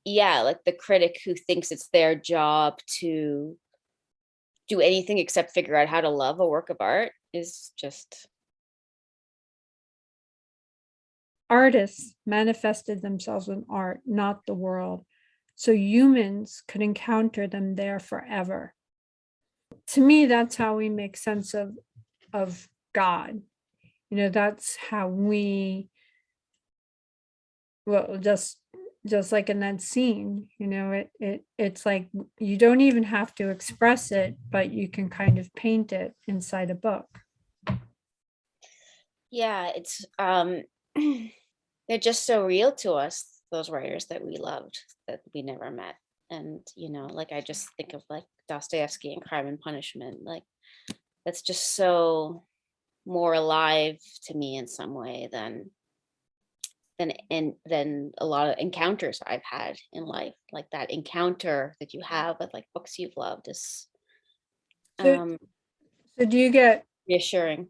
yeah, like the critic who thinks it's their job to do anything except figure out how to love a work of art is just, Artists manifested themselves in art, not the world, so humans could encounter them there forever. To me, that's how we make sense of God. That's how we, well, just like in that scene, it's like you don't even have to express it, but you can kind of paint it inside a book. yeah, it's they're just so real to us, those writers that we loved that we never met. And like I just think of like Dostoevsky and Crime and Punishment, like that's just so more alive to me in some way than a lot of encounters I've had in life. Like that encounter that you have with like books you've loved is So, um so reassuring.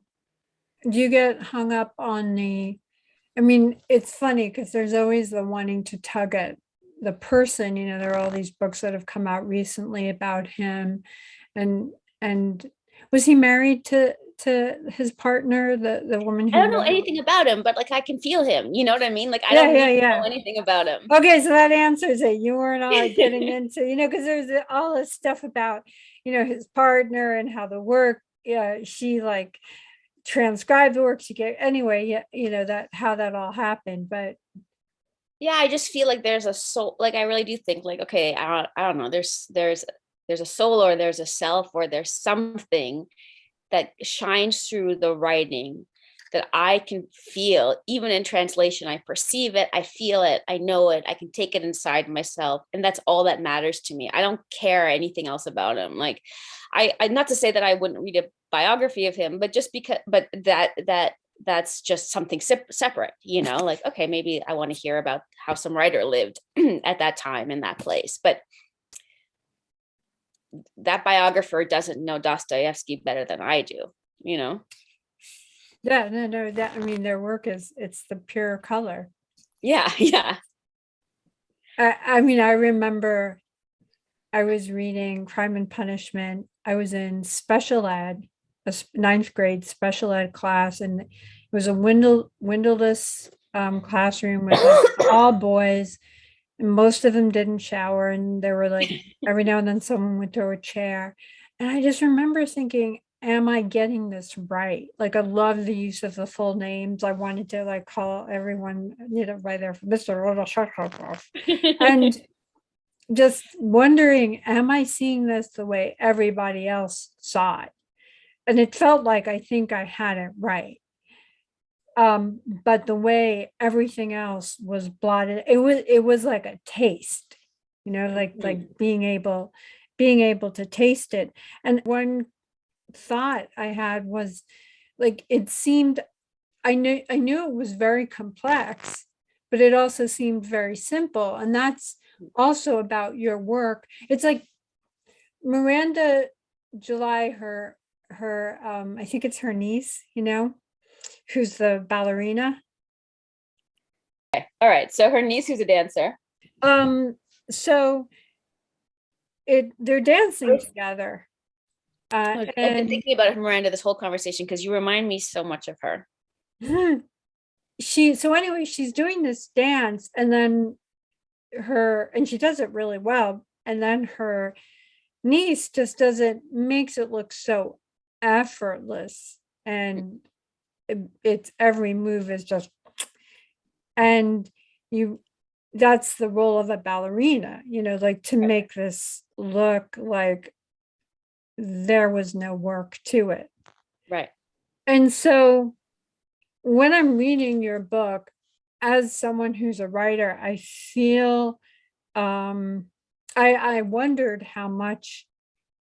do you get hung up on I mean, it's funny because there's always the wanting to tug at the person. There are all these books that have come out recently about him, and and was he married to his partner, the woman I who don't know wrote? anything about him, but like I can feel him. You know what I mean? Like I Yeah, don't yeah, need to know yeah. anything about him. Okay, so that answers it. You weren't all like getting into, because there's all this stuff about, his partner and how the work, yeah, she like transcribed the work she gave. Anyway, yeah, that how that all happened. But Yeah, I just feel like there's a soul. Like I really do think like, okay, I don't know. There's a soul or there's a self or there's something that shines through the writing that I can feel. Even in translation, I perceive it, I feel it, I know it, I can take it inside myself, and that's all that matters to me. I don't care anything else about him. Like I not to say that I wouldn't read a biography of him, but just because, but that's just something separate, like, okay, maybe I want to hear about how some writer lived at that time in that place, but that biographer doesn't know Dostoevsky better than I do, you know? yeah, no, that I mean, their work it's the pure color. Yeah, yeah. I mean, I remember I was reading Crime and Punishment. I was in special ed, ninth grade special ed class, and it was a windowless classroom with like all boys. And most of them didn't shower, and there were like every now and then someone would throw a chair. And I just remember thinking, am I getting this right? Like I love the use of the full names. I wanted to like call everyone, by their Mr. And just wondering, am I seeing this the way everybody else saw it? And it felt like I think I had it right. But the way everything else was blotted, it was like a taste, like being able to taste it. And one thought I had was like it seemed I knew it was very complex, but it also seemed very simple. And that's also about your work. It's like Miranda July, her I think it's her niece, who's the ballerina. All right. So her niece, who's a dancer. So they're dancing together. I've been And thinking about Miranda this whole conversation because you remind me so much of her. so anyway, she's doing this dance, and then and she does it really well. And then her niece just makes it look so effortless. And it's every move is just, and you, that's the role of a ballerina, like to make this look like there was no work to it. Right. And so when I'm reading your book, as someone who's a writer, I feel, I wondered how much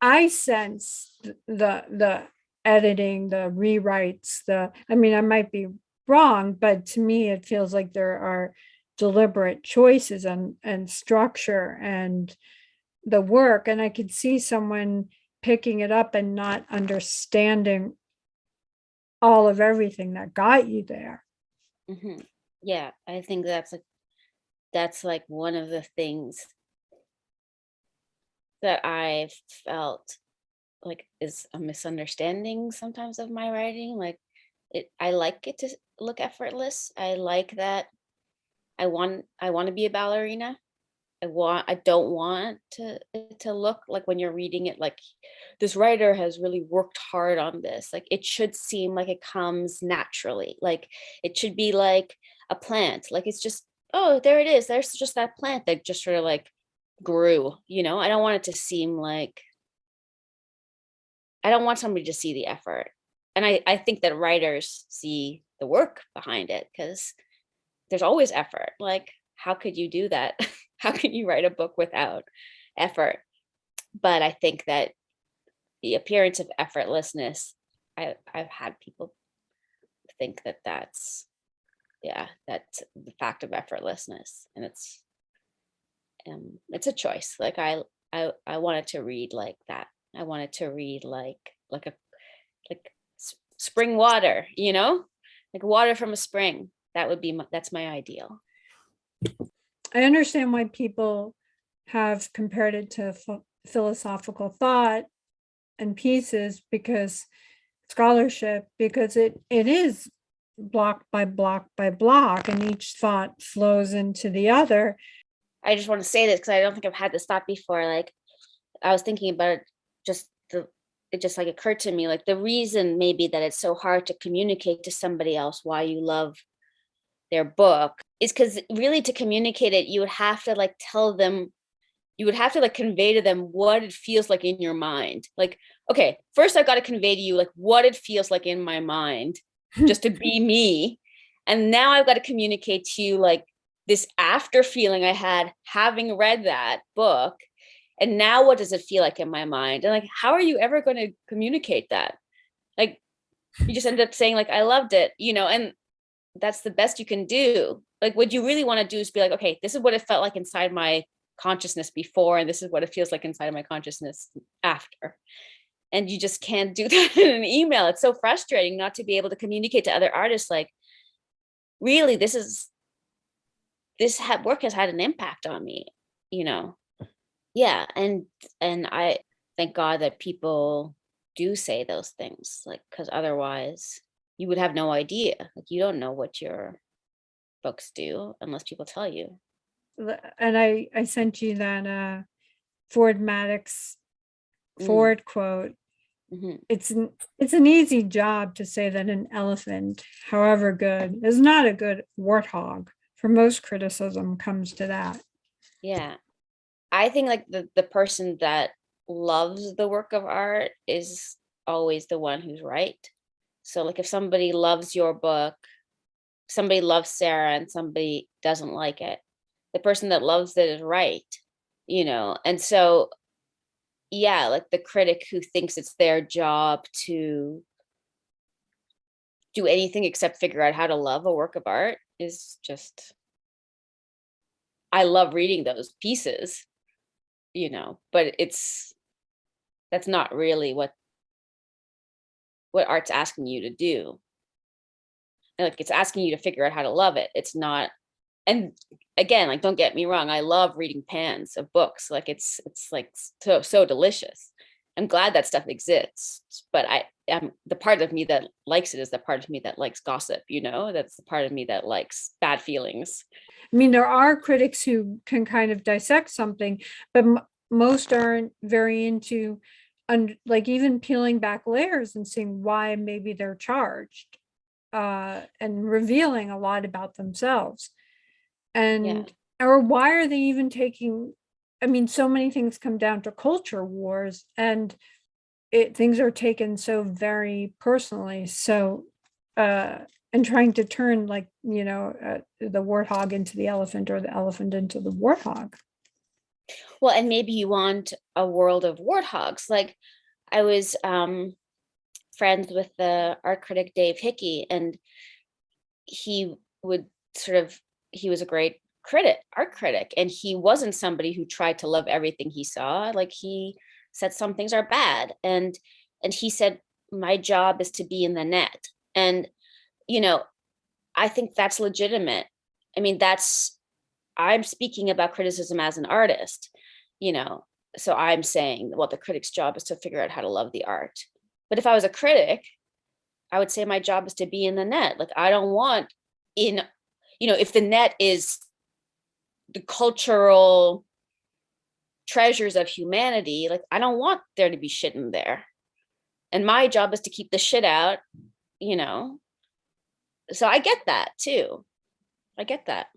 I sense the editing, the rewrites, I mean, I might be wrong, but to me, it feels like there are deliberate choices and structure and the work. And I could see someone picking it up and not understanding all of everything that got you there. Hmm. Yeah, I think that's like one of the things that I've felt like is a misunderstanding sometimes of my writing. Like I like it to look effortless. I like that. I want to be a ballerina. I don't want to it to look like when you're reading it like this writer has really worked hard on this. Like it should seem like it comes naturally. Like it should be like a plant. Like it's just, oh, there it is. There's just that plant that just sort of like grew, you know? I don't want it to seem like I don't want somebody to see the effort. And I think that writers see the work behind it because there's always effort. Like, how could you do that? How can you write a book without effort? But I think that the appearance of effortlessness, I've had people think that that's the fact of effortlessness, and it's a choice. Like I wanted to read like that. I wanted to read like a like spring water, you know, like water from a spring. That's my ideal. I understand why people have compared it to philosophical thought and pieces, because scholarship, because it is block by block by block, and each thought flows into the other. I just want to say this because I don't think I've had this thought before. Like I was thinking about it, just it just like occurred to me, like the reason maybe that it's so hard to communicate to somebody else why you love their book is because really to communicate it, you would have to like tell them, you would have to like convey to them what it feels like in your mind. Like, okay, first I got to convey to you like what it feels like in my mind just to be me. And now I've got to communicate to you like this after feeling I had having read that book. And now what does it feel like in my mind? And like, how are you ever going to communicate that? Like, you just end up saying like, I loved it, you know, and that's the best you can do. Like, what you really want to do is be like, okay, this is what it felt like inside my consciousness before, and this is what it feels like inside of my consciousness after. And you just can't do that in an email. It's so frustrating not to be able to communicate to other artists like, really, work has had an impact on me, you know. Yeah, and I thank God that people do say those things, like, because otherwise you would have no idea. Like, you don't know what your books do unless people tell you. And I sent you that Ford Maddox Mm, Ford quote. mhm. It's an easy job to say that an elephant, however good, is not a good warthog. For most criticism comes to that. Yeah. I think like the person that loves the work of art is always the one who's right. So like if somebody loves your book, somebody loves Sarah and somebody doesn't like it, the person that loves it is right, you know. And so yeah, like the critic who thinks it's their job to do anything except figure out how to love a work of art is just, I love reading those pieces, you know, but that's not really what art's asking you to do. And like it's asking you to figure out how to love it. It's not, and again, like don't get me wrong, I love reading pans of books. Like it's like so delicious. I'm glad that stuff exists, but I am the part of me that likes it is the part of me that likes gossip, you know? That's the part of me that likes bad feelings. I mean, there are critics who can kind of dissect something, but most aren't very into, like even peeling back layers and seeing why maybe they're charged, and revealing a lot about themselves. Yeah. And or why are they even taking, I mean, so many things come down to culture wars, and things are taken so very personally. So uh and trying to turn, like, the warthog into the elephant, or the elephant into the warthog. Well, and maybe you want a world of warthogs. Like I was friends with the art critic Dave Hickey, and he would sort of he was a great art critic, and he wasn't somebody who tried to love everything he saw. Like he said some things are bad, and he said my job is to be in the net. And you know, I think that's legitimate. I mean, I'm speaking about criticism as an artist, you know, so I'm saying, well, the critic's job is to figure out how to love the art. But if I was a critic, I would say my job is to be in the net. Like, I don't want in, if the net is the cultural treasures of humanity, like, I don't want there to be shit in there. And my job is to keep the shit out, you know. So I get that too. I get that.